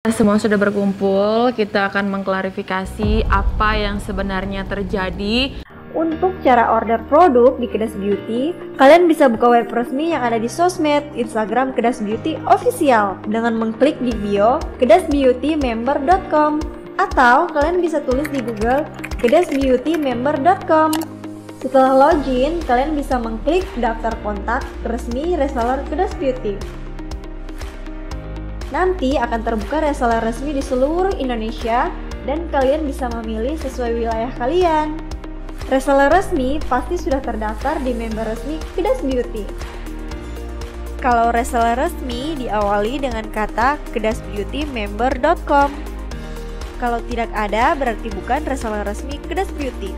Semua sudah berkumpul, kita akan mengklarifikasi apa yang sebenarnya terjadi. Untuk cara order produk di Kedas Beauty, kalian bisa buka web resmi yang ada di sosmed Instagram Kedas Beauty Official dengan mengklik di bio kedasbeautymember.com, atau kalian bisa tulis di Google kedasbeautymember.com. Setelah login, kalian bisa mengklik daftar kontak resmi reseller Kedas Beauty. Nanti akan terbuka reseller resmi di seluruh Indonesia dan kalian bisa memilih sesuai wilayah kalian. Reseller resmi pasti sudah terdaftar di member resmi Kedas Beauty. Kalau reseller resmi diawali dengan kata kedasbeautymember.com. Kalau tidak ada berarti bukan reseller resmi Kedas Beauty.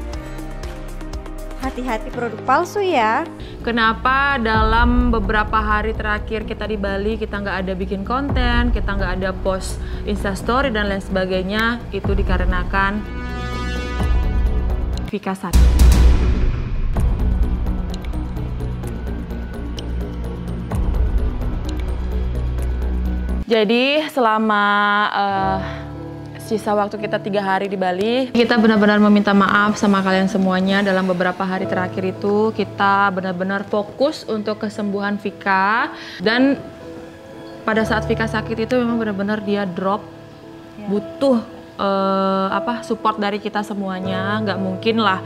Hati-hati produk palsu ya. Kenapa dalam beberapa hari terakhir kita di Bali kita nggak ada bikin konten, kita nggak ada post instastory dan lain sebagainya? Itu dikarenakan Vika sakit. Jadi selama sisa waktu kita 3 hari di Bali, kita benar-benar meminta maaf sama kalian semuanya. Dalam beberapa hari terakhir itu kita benar-benar fokus untuk kesembuhan Vika, dan pada saat Vika sakit itu memang benar-benar dia drop, butuh support dari kita semuanya. Nggak mungkin lah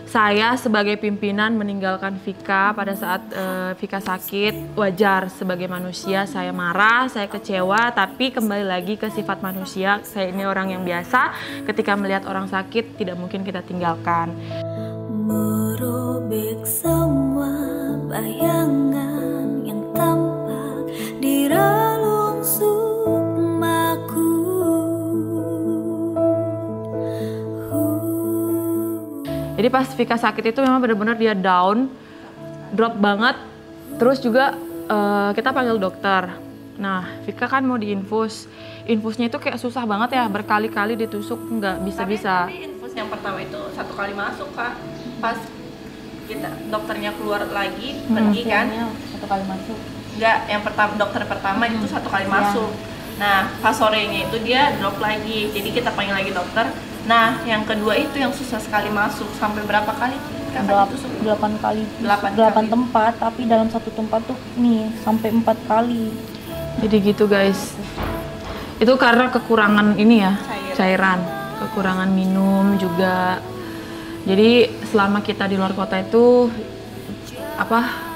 saya sebagai pimpinan meninggalkan Vika pada saat Vika sakit. Wajar sebagai manusia saya marah, saya kecewa, tapi kembali lagi ke sifat manusia. Saya ini orang yang biasa, ketika melihat orang sakit tidak mungkin kita tinggalkan. Merobek semua bayangan yang tampak di relung sukmaku. Jadi pas Vika sakit itu memang benar-benar dia down, drop banget. Terus juga kita panggil dokter. Nah, Vika kan mau diinfus. Infusnya itu kayak susah banget ya, berkali-kali ditusuk nggak bisa-bisa. Tapi infus yang pertama itu 1 kali masuk, Kak. Pas kita dokternya keluar lagi, pergi kan? 1 kali masuk. Enggak, yang pertama dokter pertama itu 1 kali masuk. Nah, pas sorenya itu dia drop lagi. Jadi kita panggil lagi dokter. Nah, yang kedua itu yang susah sekali masuk. Sampai berapa kali? 8 kali. 8 tempat, tapi dalam satu tempat tuh nih sampai 4 kali. Jadi gitu guys. Itu karena kekurangan ini ya, cairan. Kekurangan minum juga. Jadi selama kita di luar kota itu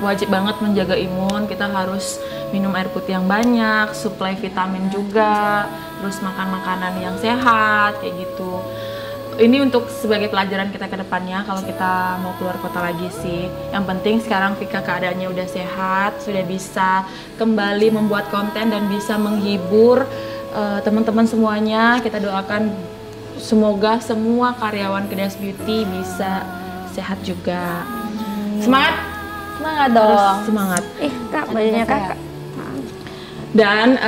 wajib banget menjaga imun. Kita harus minum air putih yang banyak, suplai vitamin juga, terus makan makanan yang sehat kayak gitu. Ini untuk sebagai pelajaran kita ke depannya kalau kita mau keluar kota lagi sih. Yang penting sekarang Vika keadaannya udah sehat, sudah bisa kembali membuat konten dan bisa menghibur teman-teman semuanya. Kita doakan semoga semua karyawan Kedas Beauty bisa sehat juga. Semangat! Semangat dong. Terus semangat. Kak, bajunya kakak. Dan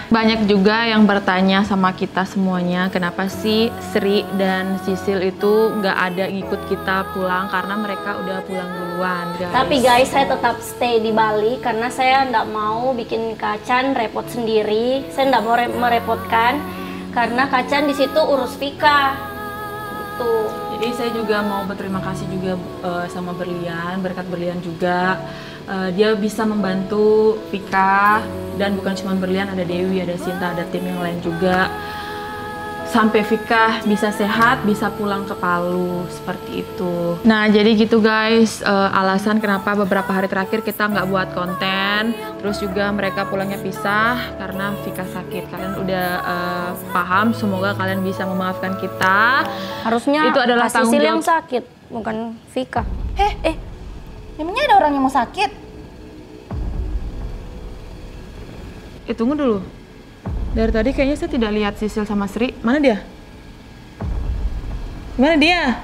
banyak juga yang bertanya sama kita semuanya, kenapa sih Sri dan Sisil itu nggak ada ngikut kita pulang, karena mereka udah pulang duluan, guys. Tapi guys, saya tetap stay di Bali karena saya nggak mau bikin Kacan repot sendiri. Saya nggak mau merepotkan karena Kacan di situ urus Vika. Gitu. Jadi saya juga mau berterima kasih juga sama Berlian, berkat Berlian juga. Dia bisa membantu Vika, dan bukan cuma Berlian, ada Dewi, ada Sinta, ada tim yang lain juga. Sampai Vika bisa sehat, bisa pulang ke Palu, seperti itu. Nah, jadi gitu guys, alasan kenapa beberapa hari terakhir kita nggak buat konten. Terus juga mereka pulangnya pisah karena Vika sakit. Kalian udah paham, semoga kalian bisa memaafkan kita. Harusnya itu adalah tanggung Sisil jawab yang sakit, bukan Vika. Emangnya ada orang yang mau sakit? Tunggu dulu. Dari tadi kayaknya saya tidak lihat Sisil sama Sri. Mana dia? Mana dia?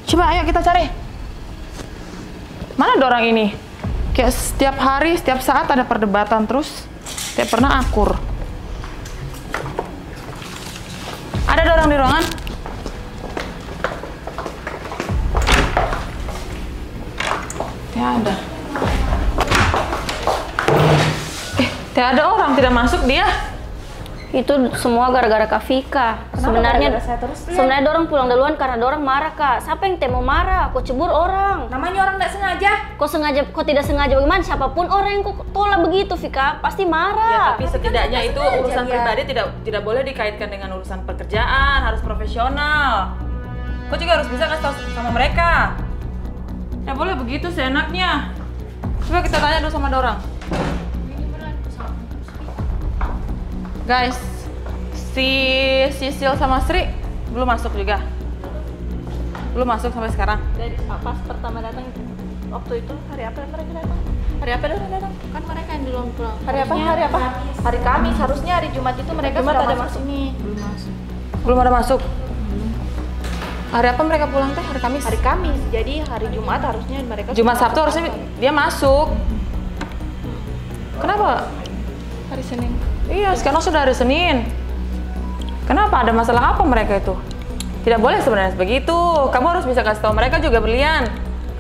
Coba ayo kita cari. Mana ada orang ini? Kayak setiap hari, setiap saat ada perdebatan terus. Tidak pernah akur. Ada orang di ruangan? Tidak ada. Tidak ada orang, tidak masuk dia. Itu semua gara-gara Kak Vika. Sebenarnya dorang pulang duluan karena dorang marah, Kak. Siapa yang mau marah? Kok cebur orang? Namanya orang nggak sengaja. Kok tidak sengaja bagaimana? Siapapun orang yang kok tolak begitu, Vika, pasti Ya, marah. tapi setidaknya itu urusan pribadi tidak boleh dikaitkan dengan urusan pekerjaan, harus profesional. Kau juga harus bisa kasih tahu sama mereka. Ya boleh begitu seenaknya. Coba kita tanya dulu sama dorang. Guys, si Sisil sama Sri belum masuk juga. Belum masuk sampai sekarang. Dari pas pertama datang itu, waktu itu hari apa mereka datang? Hari apa mereka datang? Kan mereka yang duluan pulang. Hari apa? Hari Kamis. Harusnya hari Jumat itu mereka Jumat sudah ada masuk sini. Belum ada masuk. Hari apa mereka pulang teh? Hari Kamis. Hari Kamis. Jadi hari Jumat harusnya mereka Jumat sudah Sabtu masuk harusnya kantor. dia masuk. Kenapa? Hari Senin. Iya, sekarang sudah hari Senin. Kenapa? Ada masalah apa mereka itu? Tidak boleh sebenarnya begitu. Kamu harus bisa kasih tahu mereka juga, Berlian.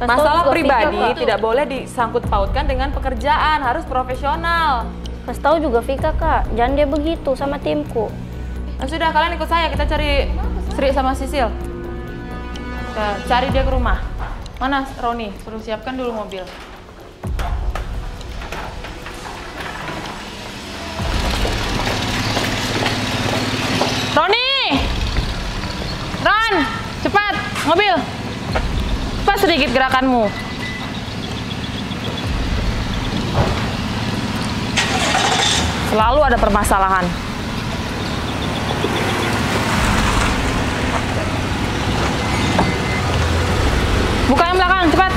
Kasih tahu Masalah juga pribadi Vika, Pak. tidak boleh disangkut pautkan dengan pekerjaan, harus profesional. Kasih tahu juga Vika, Kak. Jangan dia begitu sama timku. Nah, sudah, kalian ikut saya, kita cari Sri sama Sisil. Kita cari dia ke rumah. Mana Roni? Suruh siapkan dulu mobil. Roni! Ron! Cepat! Mobil! Cepat sedikit gerakanmu. Selalu ada permasalahan. Buka yang belakang, cepat!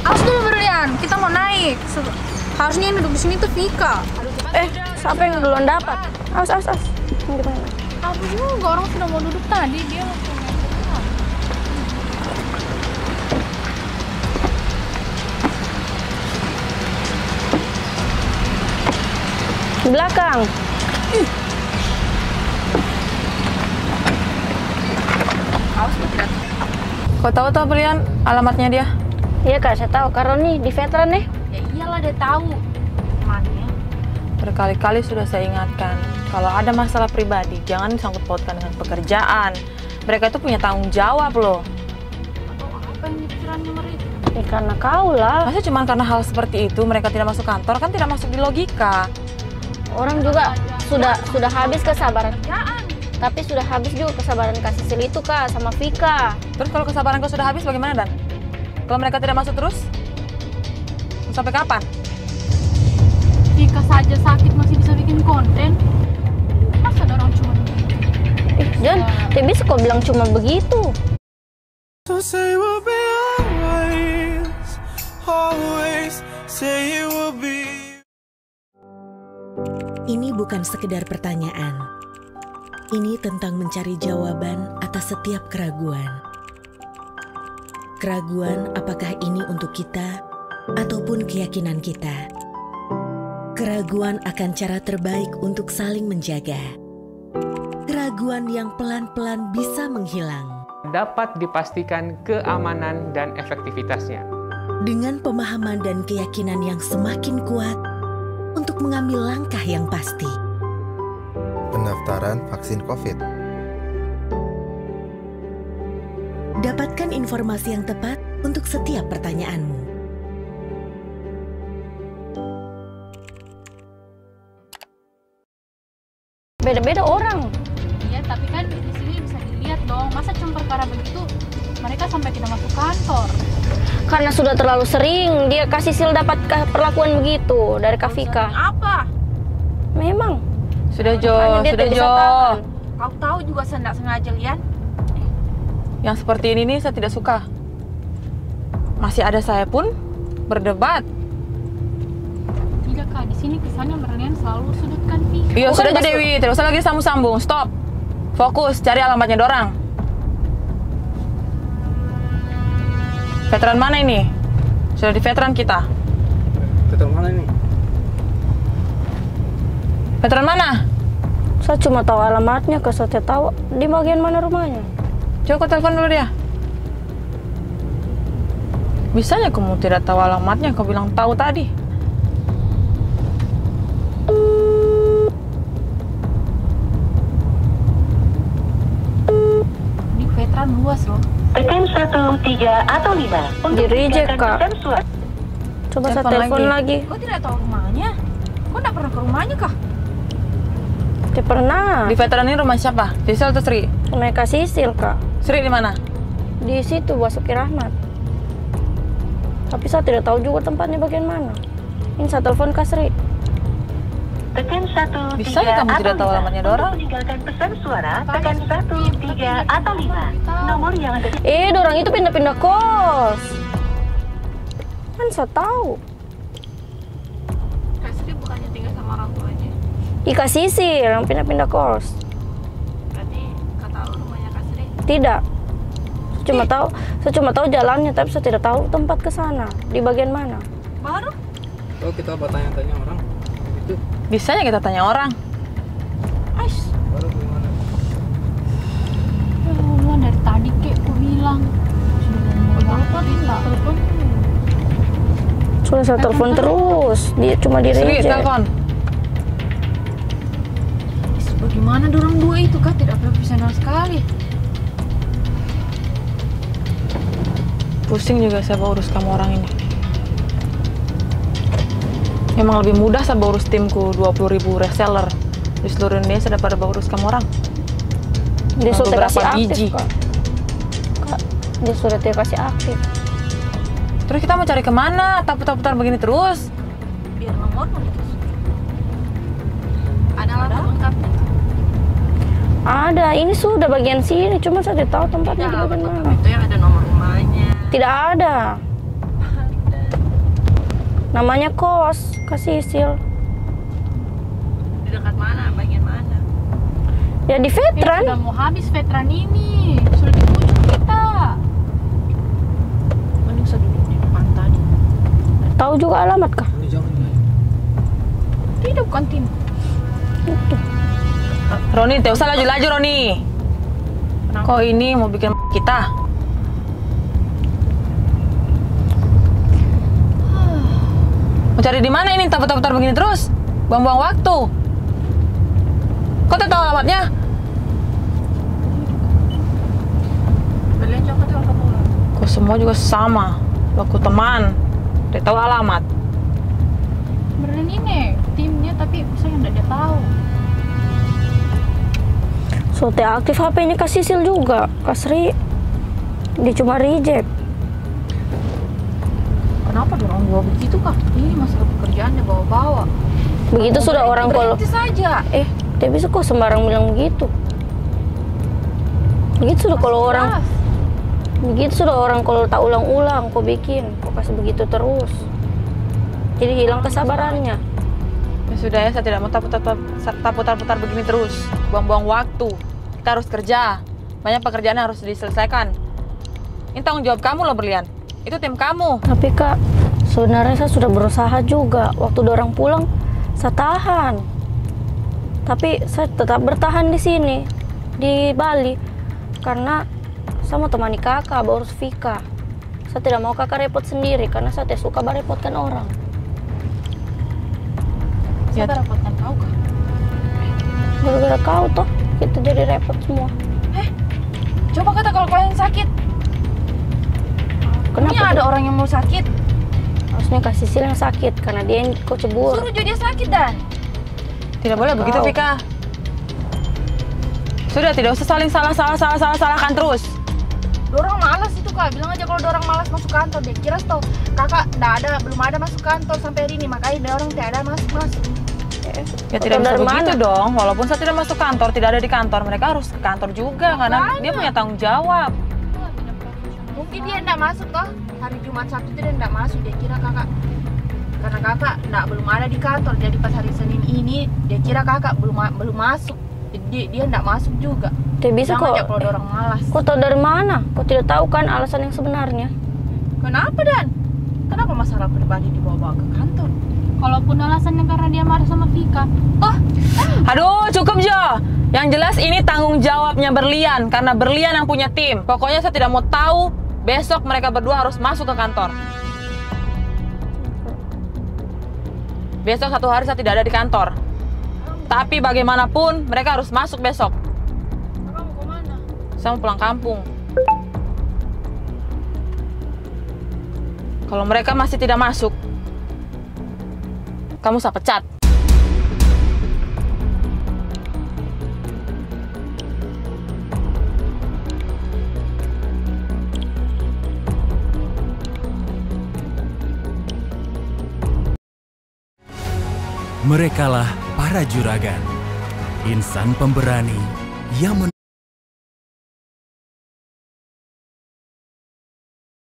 Awas dulu Berlian, kita mau naik. Harusnya yang duduk di sini tuh Vika. Siapa yang duluan dapat? Awas. Gimana? Aku juga orang sudah mau duduk tadi, dia langsung naik. Di belakang. Kau tahu tuh Berlian alamatnya dia? Iya, Kak, saya tahu. Kak Roni di veteran nih. Ya iyalah dia tahu. Mana? Berkali-kali sudah saya ingatkan, kalau ada masalah pribadi, jangan disangkut pautkan dengan pekerjaan. Mereka itu punya tanggung jawab loh. Apa yang dipikirannya mereka? Ya karena kau lah. Masa cuma karena hal seperti itu mereka tidak masuk kantor, kan tidak masuk di logika. Orang juga sudah habis kesabaran. Tapi sudah habis juga kesabaran Kak Sisil itu, Kak, sama Vika. Terus kalau kesabaran kau sudah habis bagaimana, Dan? Kalau mereka tidak masuk terus? Sampai kapan? Vika saja sakit masih bisa bikin konten. Masa ada orang cuma John, tidak bisa kau bilang cuma begitu. So say we'll be always say it will be. Ini bukan sekedar pertanyaan. Ini tentang mencari jawaban atas setiap keraguan. Keraguan apakah ini untuk kita ataupun keyakinan kita. Keraguan akan cara terbaik untuk saling menjaga. Keraguan yang pelan-pelan bisa menghilang. Dapat dipastikan keamanan dan efektivitasnya. Dengan pemahaman dan keyakinan yang semakin kuat untuk mengambil langkah yang pasti. Pendaftaran vaksin COVID. Dapatkan informasi yang tepat untuk setiap pertanyaanmu. Beda-beda orang. Iya, tapi kan di sini bisa dilihat dong. Masa cuma perkara begitu mereka sampai tidak masuk kantor? Karena sudah terlalu sering dia Kak Sisil dapat perlakuan begitu dari Kak Vika. Apa? Memang. Sudah Jo, Makanya dia sudah tidak bisa Jo. tahan. Kau tahu juga saya tidak sengaja, Lian. Yang seperti ini nih saya tidak suka. Masih ada saya pun berdebat. Tidak, Kak, di sini kesannya Berlian selalu sudutkan Vika. Iya, Bukan sudah aja maksud- Dewi, tidak usah lagi sambung-sambung. Stop. Fokus, cari alamatnya dorang. Veteran mana ini? Sudah di veteran kita. Veteran mana ini? Veteran mana? Saya cuma tahu alamatnya, Kak. Saya tidak tahu di bagian mana rumahnya. Coba kau telepon dulu dia. Bisanya kamu tidak tahu alamatnya, kau bilang tahu tadi. Ini veteran luas loh. Tekan 1, 3, atau 5. Di reject, Kak. Coba saya telepon lagi. Kau tidak tahu rumahnya? Kau tidak pernah ke rumahnya kah? Tidak pernah. Di veteran ini rumah siapa? Sisil atau Sri? Rumah Kak Sisil, Kak. Sri di mana? Di situ, Basuki Rahmat. Tapi saya tidak tahu juga tempatnya bagian mana. Ini saya telepon Kak Sri. Tekan 1, Bisa 3, kamu atau tidak tahu 5. alamatnya dorang? Untuk meninggalkan pesan suara, tekan 1, 3, atau 5. Nomor yang ada di... Dorang itu pindah-pindah kos. Kan saya tahu. Kak Sri bukannya tinggal sama orang tuanya? Kak Sisil yang pindah-pindah kos. Berarti Kak tahu rumahnya Kak Sri? Tidak. Saya cuma tahu jalannya, tapi saya tidak tahu tempat ke sana. Di bagian mana? Baru? Oh, kita bertanya-tanya orang. Itu Bisanya kita tanya orang. Ais. baru gimana? Duluan dari tadi kek aku bilang. Sudah saya telepon terus. Dia cuma di Sri, reject. telepon. Bagaimana dorang dua itu Kak? Tidak profesional sekali. Pusing juga saya urus kamu orang ini. Memang lebih mudah saya urus timku 20.000 reseller di seluruh Indonesia daripada urus kamu orang. Dia sudah Beberapa kasih aktif, biji. Kak. Dia sudah kasih aktif. Terus kita mau cari kemana? Putar-putar begini terus? Biar nomor itu. Ada alamat lengkapnya? Ada, ini sudah bagian sini. Cuma saya tidak tahu tempatnya di bagian mana. Itu yang ada nomor rumahnya. Tidak ada. Namanya kos, Kak Sisil. Di dekat mana? Bagian mana? Ya di veteran. Sudah mau habis veteran ini. Sudah di ujung kita. Mending saya duduk di depan tadi. Tahu juga alamat kah? Ini jangan. Tidak, bukan tim. Itu. Roni, tidak usah laju-laju Roni. Kok ini mau bikin kita? Mau cari di mana ini? Putar-putar begini terus? Buang-buang waktu. Kok tak tahu alamatnya? Beliau coba telepon ulang. Kok semua juga sama. Aku teman. Tidak tahu alamat. Berlin ini timnya, tapi saya tidak dia tahu. Sote aktif HP-nya Kak Sisil juga, Kak Sri. Dia cuma reject. Kenapa dorong bawa begitu Kak? Ini masalah pekerjaannya bawa-bawa. Begitu sudah orang kalau berhenti saja. dia bisa kok sembarang bilang begitu. Begitu sudah kalau orang kalau tak ulang-ulang kok bikin, kok kasih begitu terus. Jadi hilang kesabarannya. Ya sudah ya, saya tidak mau putar-putar begini terus. Buang-buang waktu. Kita harus kerja. Banyak pekerjaan yang harus diselesaikan. Ini tanggung jawab kamu loh, Berlian. Itu tim kamu. Tapi Kak, sebenarnya saya sudah berusaha juga. Waktu dorang pulang, saya tahan. Tapi saya tetap bertahan di sini, di Bali. Karena saya mau temani kakak, urus Vika. Saya tidak mau kakak repot sendiri, karena saya tidak suka merepotkan orang. Saya merepotkan kau Kak? Gara-gara kau toh, kita jadi repot semua. Coba kata kalau kau yang sakit. Kenapa? Ini ada orang yang mau sakit. Harusnya Kak Sisil yang sakit, karena dia yang kau cebur. Suruh dia sakit Dan. Tidak boleh begitu, Vika. Sudah, tidak usah saling salahkan terus. Dorang malas itu Kak. Bilang aja kalau dorang malas masuk kantor. Dia kira tau kakak belum ada masuk kantor sampai hari ini. Makanya dorang tidak ada masuk. Ya tidak bisa begitu dong. Walaupun saya tidak masuk kantor, tidak ada di kantor, mereka harus ke kantor juga karena dia punya tanggung jawab. Mungkin dia tidak masuk toh. Hari Jumat Sabtu dia tidak masuk. Dia kira kakak karena kakak belum ada di kantor. Jadi pas hari Senin ini dia kira kakak belum masuk. Jadi dia tidak masuk juga. Tidak bisa kok. Kalau dorang malas. Kau tahu dari mana? Kau tidak tahu kan alasan yang sebenarnya? Kenapa Dan? Kenapa masalah pribadi dibawa ke kantor? Kalaupun alasannya karena dia marah sama Vika. Aduh, cukup Jo. Yang jelas ini tanggung jawabnya Berlian karena Berlian yang punya tim. Pokoknya saya tidak mau tahu Besok mereka berdua harus masuk ke kantor. Besok 1 hari saya tidak ada di kantor. Tapi bagaimanapun mereka harus masuk besok. Kakak mau kemana? Saya mau pulang kampung. Kalau mereka masih tidak masuk, kamu saya pecat. Merekalah para juragan, insan pemberani yang